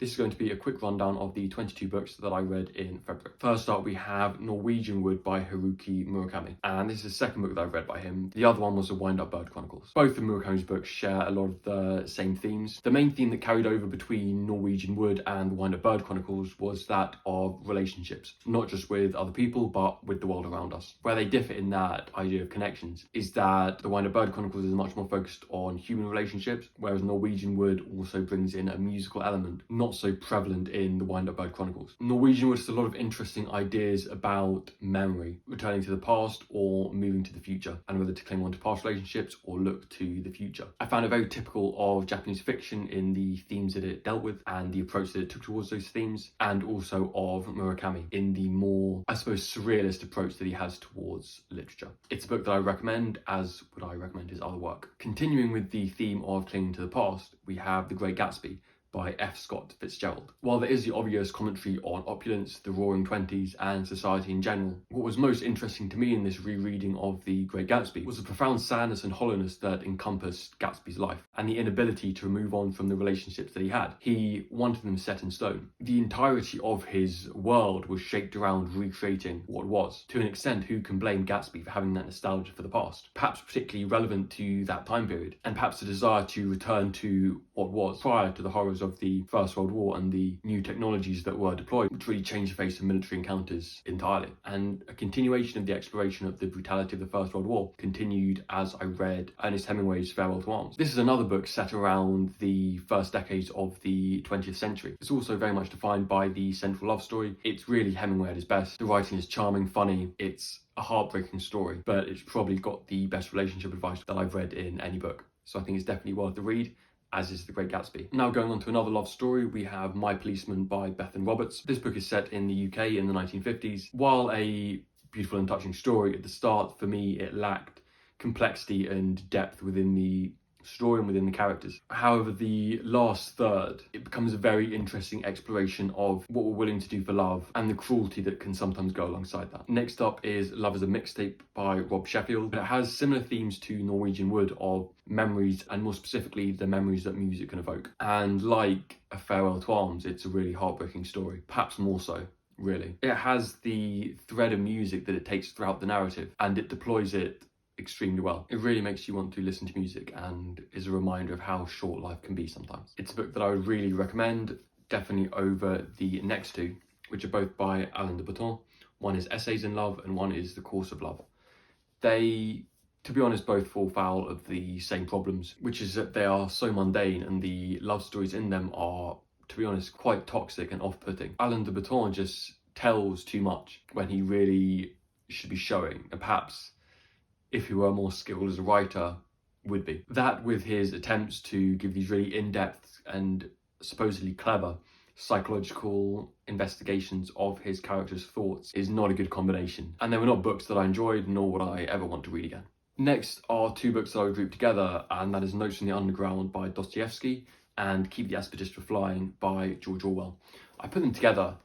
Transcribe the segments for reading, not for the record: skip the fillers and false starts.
This is going to be a quick rundown of the 22 books that I read in February. First up, we have Norwegian Wood by Haruki Murakami, and this is the second book that I've read by him. The other one was The Wind-Up Bird Chronicles. Both of Murakami's books share a lot of the same themes. The main theme that carried over between Norwegian Wood and The Wind-Up Bird Chronicles was that of relationships, not just with other people, but with the world around us. Where they differ in that idea of connections is that The Wind-Up Bird Chronicles is much more focused on human relationships, whereas Norwegian Wood also brings in a musical element, not so prevalent in The Wind-Up Bird Chronicles. Norwegian Wood has a lot of interesting ideas about memory, returning to the past or moving to the future, and whether to cling on to past relationships or look to the future. I found it very typical of Japanese fiction in the themes that it dealt with and the approach that it took towards those themes, and also of Murakami in the more, I suppose, surrealist approach that he has towards literature. It's a book that I recommend, as would I recommend his other work. Continuing with the theme of clinging to the past, we have The Grey Gatsby by F. Scott Fitzgerald. While there is the obvious commentary on opulence, the roaring 20s, and society in general, what was most interesting to me in this rereading of The Great Gatsby was the profound sadness and hollowness that encompassed Gatsby's life, and the inability to move on from the relationships that he had. He wanted them set in stone. The entirety of his world was shaped around recreating what was. To an extent, who can blame Gatsby for having that nostalgia for the past? Perhaps particularly relevant to that time period, and perhaps the desire to return to what was prior to the horrors of the First World War and the new technologies that were deployed, which really changed the face of military encounters entirely. And a continuation of the exploration of the brutality of the First World War continued as I read Ernest Hemingway's Farewell to Arms. This is another book set around the first decades of the 20th century. It's also very much defined by the central love story. It's really Hemingway at his best. The writing is charming, funny, it's a heartbreaking story, but it's probably got the best relationship advice that I've read in any book. So I think it's definitely worth the read, as is The Great Gatsby. Now going on to another love story, we have My Policeman by Bethan Roberts. This book is set in the UK in the 1950s. While a beautiful and touching story at the start, for me it lacked complexity and depth within the story and within the characters. However, the last third, it becomes a very interesting exploration of what we're willing to do for love and the cruelty that can sometimes go alongside that. Next up is Love as a Mixtape by Rob Sheffield. It has similar themes to Norwegian Wood of memories, and more specifically the memories that music can evoke. And like A Farewell to Arms, it's a really heartbreaking story, perhaps more so. Really. It has the thread of music that it takes throughout the narrative, and it deploys it extremely well. It really makes you want to listen to music and is a reminder of how short life can be sometimes. It's a book that I would really recommend, definitely over the next two, which are both by Alain de Botton. One is Essays in Love and one is The Course of Love. They, to be honest, both fall foul of the same problems, which is that they are so mundane and the love stories in them are, to be honest, quite toxic and off-putting. Alain de Botton just tells too much when he really should be showing, and perhaps if he were more skilled as a writer, would be. That, with his attempts to give these really in-depth and supposedly clever psychological investigations of his character's thoughts, is not a good combination. And they were not books that I enjoyed, nor would I ever want to read again. Next are two books that I would group together, and that is Notes from the Underground by Dostoevsky and Keep the Aspidistra Flying by George Orwell. I put them together,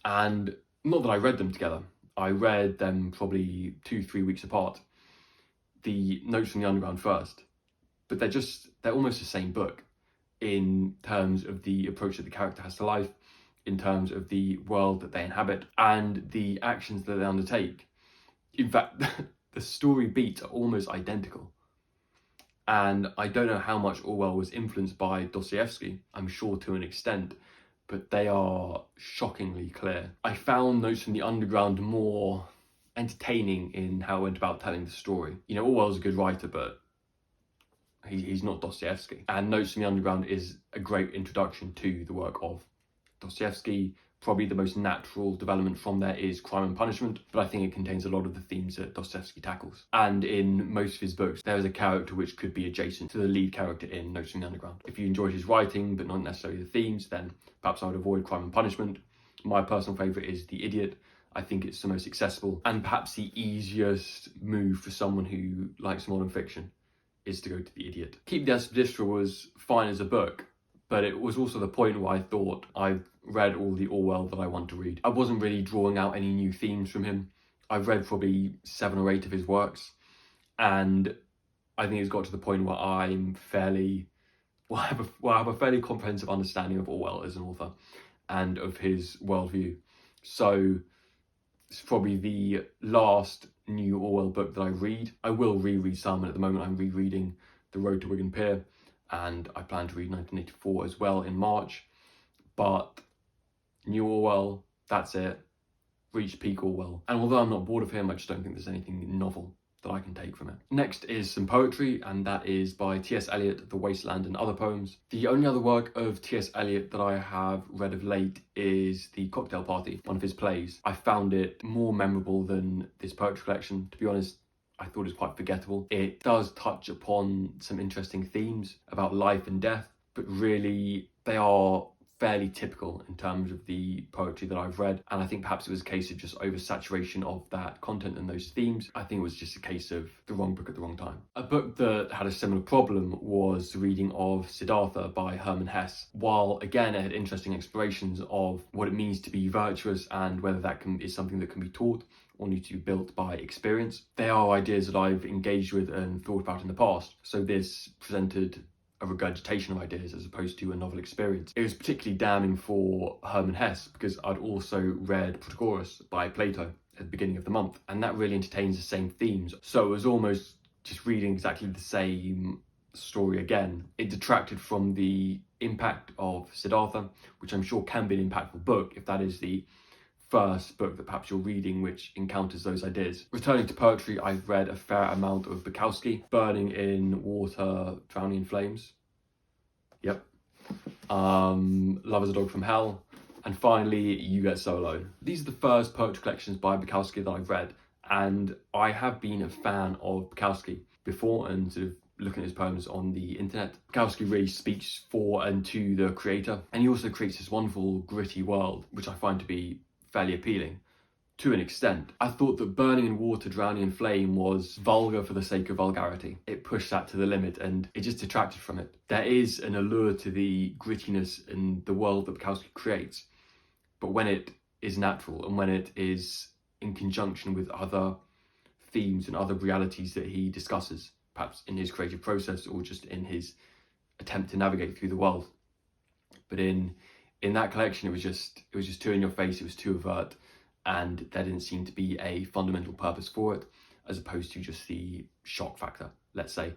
and not that I read them together, I read them probably 2-3 weeks apart. The Notes from the Underground first, but they're almost the same book in terms of the approach that the character has to life, in terms of the world that they inhabit, and the actions that they undertake. In fact, the story beats are almost identical. And I don't know how much Orwell was influenced by Dostoevsky, I'm sure to an extent, but they are shockingly clear. I found Notes from the Underground more entertaining in how it went about telling the story. You know, Orwell's a good writer, but he's not Dostoevsky. And Notes from the Underground is a great introduction to the work of Dostoevsky. Probably the most natural development from there is Crime and Punishment, but I think it contains a lot of the themes that Dostoevsky tackles. And in most of his books, there is a character which could be adjacent to the lead character in Notes from the Underground. If you enjoyed his writing, but not necessarily the themes, then perhaps I would avoid Crime and Punishment. My personal favourite is The Idiot. I think it's the most accessible and perhaps the easiest move for someone who likes modern fiction is to go to The Idiot. Keep the Aspidistra was fine as a book, but it was also the point where I thought I've read all the Orwell that I want to read. I wasn't really drawing out any new themes from him. I've read probably 7 or 8 of his works, and I think it's got to the point where I'm fairly will have a fairly comprehensive understanding of Orwell as an author and of his worldview. So it's probably the last new Orwell book that I read. I will reread some, and at the moment I'm rereading The Road to Wigan Pier, and I plan to read 1984 as well in March. But new Orwell, that's it. Reached peak Orwell. And although I'm not bored of him, I just don't think there's anything novel that I can take from it. Next is some poetry, and that is by T.S. Eliot, The Wasteland and Other Poems. The only other work of T.S. Eliot that I have read of late is The Cocktail Party, one of his plays. I found it more memorable than this poetry collection. To be honest, I thought it was quite forgettable. It does touch upon some interesting themes about life and death, but really they are fairly typical in terms of the poetry that I've read, and I think perhaps it was a case of just oversaturation of that content and those themes. I think it was just a case of the wrong book at the wrong time. A book that had a similar problem was the reading of Siddhartha by Hermann Hesse. While again it had interesting explorations of what it means to be virtuous and whether that is something that can be taught or need to be built by experience, they are ideas that I've engaged with and thought about in the past. So this presented a regurgitation of ideas as opposed to a novel experience. It was particularly damning for Hermann Hesse because I'd also read Protagoras by Plato at the beginning of the month, and that really entertains the same themes. So it was almost just reading exactly the same story again. It detracted from the impact of Siddhartha, which I'm sure can be an impactful book if that is the first book that perhaps you're reading which encounters those ideas. Returning to poetry, I've read a fair amount of Bukowski. Burning in Water, Drowning in Flames. Yep. Love is a Dog from Hell. And finally, You Get So Alone. These are the first poetry collections by Bukowski that I've read, and I have been a fan of Bukowski before and sort of looking at his poems on the internet. Bukowski really speaks for and to the creator, and he also creates this wonderful gritty world, which I find to be fairly appealing to an extent. I thought that Burning in Water, Drowning in Flame was vulgar for the sake of vulgarity. It pushed that to the limit and it just detracted from it. There is an allure to the grittiness in the world that Bukowski creates, but when it is natural and when it is in conjunction with other themes and other realities that he discusses, perhaps in his creative process or just in his attempt to navigate through the world. But in that collection, it was just too in your face, it was too overt, and there didn't seem to be a fundamental purpose for it, as opposed to just the shock factor, let's say.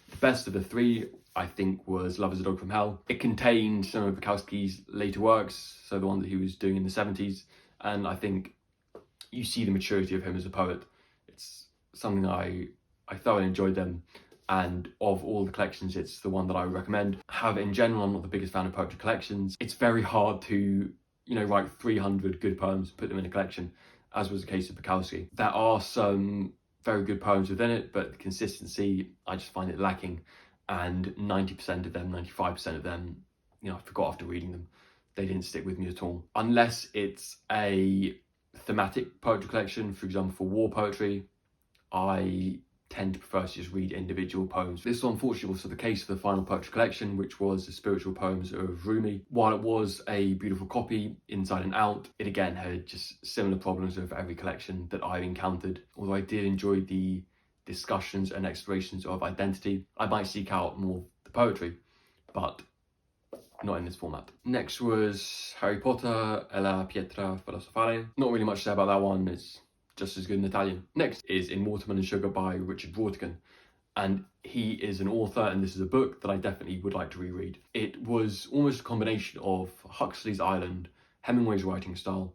The best of the three, I think, was Love is a Dog from Hell. It contained some of Bukowski's later works, so the one that he was doing in the 70s, and I think you see the maturity of him as a poet. It's something I thoroughly enjoyed them, and of all the collections, it's the one that I would recommend. However, in general, I'm not the biggest fan of poetry collections. It's very hard to, write 300 good poems, put them in a collection, as was the case of Bukowski. There are some very good poems within it, but the consistency, I just find it lacking. And 90% of them, 95% of them, I forgot after reading them. They didn't stick with me at all. Unless it's a thematic poetry collection, for example, for war poetry, I tend to prefer to just read individual poems. This was unfortunately also the case for the final poetry collection, which was the spiritual poems of Rumi. While it was a beautiful copy inside and out, it again had just similar problems with every collection that I've encountered. Although I did enjoy the discussions and explorations of identity, I might seek out more the poetry, but not in this format. Next was Harry Potter e la Pietra Filosofale. Not really much to say about that one. It's just as good in Italian. Next is In Waterman and Sugar by Richard Brautigan, and he is an author, and this is a book that I definitely would like to reread. It was almost a combination of Huxley's Island, Hemingway's writing style,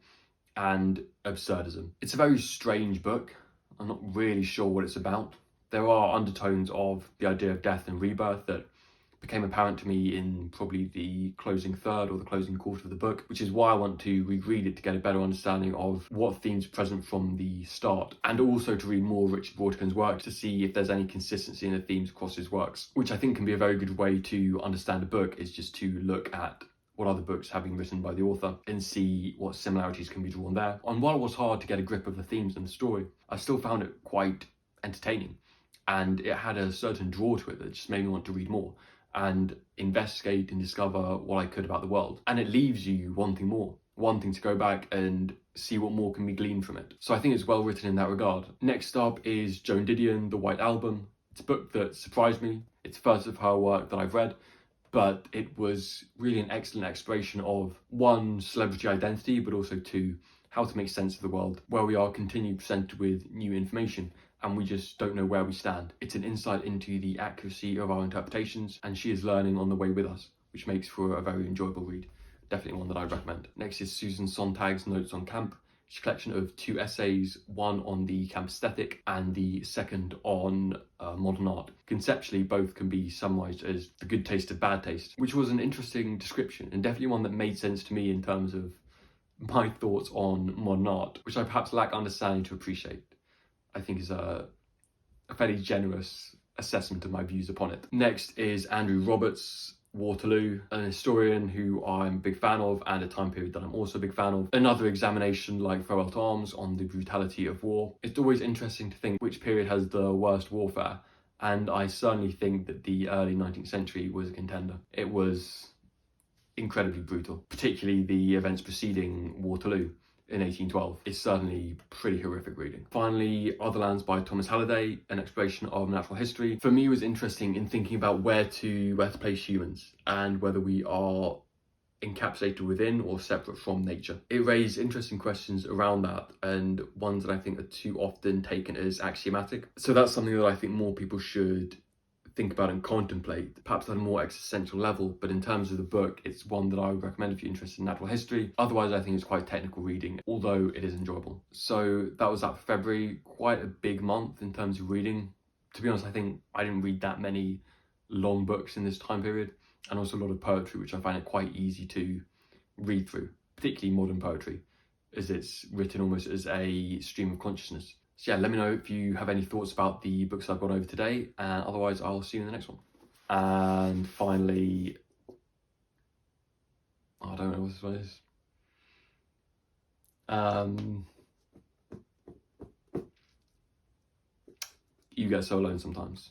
and absurdism. It's a very strange book. I'm not really sure what it's about. There are undertones of the idea of death and rebirth that became apparent to me in probably the closing third or the closing quarter of the book, which is why I want to reread it to get a better understanding of what themes are present from the start, and also to read more of Richard Brautigan's work to see if there's any consistency in the themes across his works, which I think can be a very good way to understand a book, is just to look at what other books have been written by the author and see what similarities can be drawn there. And while it was hard to get a grip of the themes and the story, I still found it quite entertaining, and it had a certain draw to it that just made me want to read more and investigate and discover what I could about the world. And it leaves you wanting more, wanting to go back and see what more can be gleaned from it. So I think it's well written in that regard. Next up is Joan Didion, The White Album. It's a book that surprised me. It's the first of her work that I've read, but it was really an excellent exploration of, one, celebrity identity, but also two, how to make sense of the world where we are continually presented with new information and we just don't know where we stand. It's an insight into the accuracy of our interpretations, and she is learning on the way with us, which makes for a very enjoyable read. Definitely one that I recommend. Next is Susan Sontag's Notes on Camp. It's a collection of 2 essays, one on the camp aesthetic and the second on modern art. Conceptually, both can be summarised as the good taste of bad taste, which was an interesting description and definitely one that made sense to me in terms of my thoughts on modern art, which I perhaps lack understanding to appreciate. I think is a fairly generous assessment of my views upon it. Next is Andrew Roberts' Waterloo, an historian who I'm a big fan of and a time period that I'm also a big fan of. Another examination like Throw Arms on the brutality of war. It's always interesting to think which period has the worst warfare, and I certainly think that the early 19th century was a contender. It was incredibly brutal, particularly the events preceding Waterloo in 1812 is certainly pretty horrific reading. Finally, Otherlands by Thomas Halliday, an exploration of natural history. For me, it was interesting in thinking about where to place humans and whether we are encapsulated within or separate from nature. It raised interesting questions around that, and ones that I think are too often taken as axiomatic. So that's something that I think more people should think about and contemplate, perhaps at a more existential level. But in terms of the book, it's one that I would recommend if you're interested in natural history. Otherwise, I think it's quite technical reading, although it is enjoyable. So that was that for February. Quite a big month in terms of reading. To be honest, I think I didn't read that many long books in this time period, and also a lot of poetry, which I find it quite easy to read through, particularly modern poetry, as it's written almost as a stream of consciousness. So yeah, let me know if you have any thoughts about the books I've gone over today, and otherwise I'll see you in the next one. And finally, I don't know what this one is. You Get So Alone Sometimes.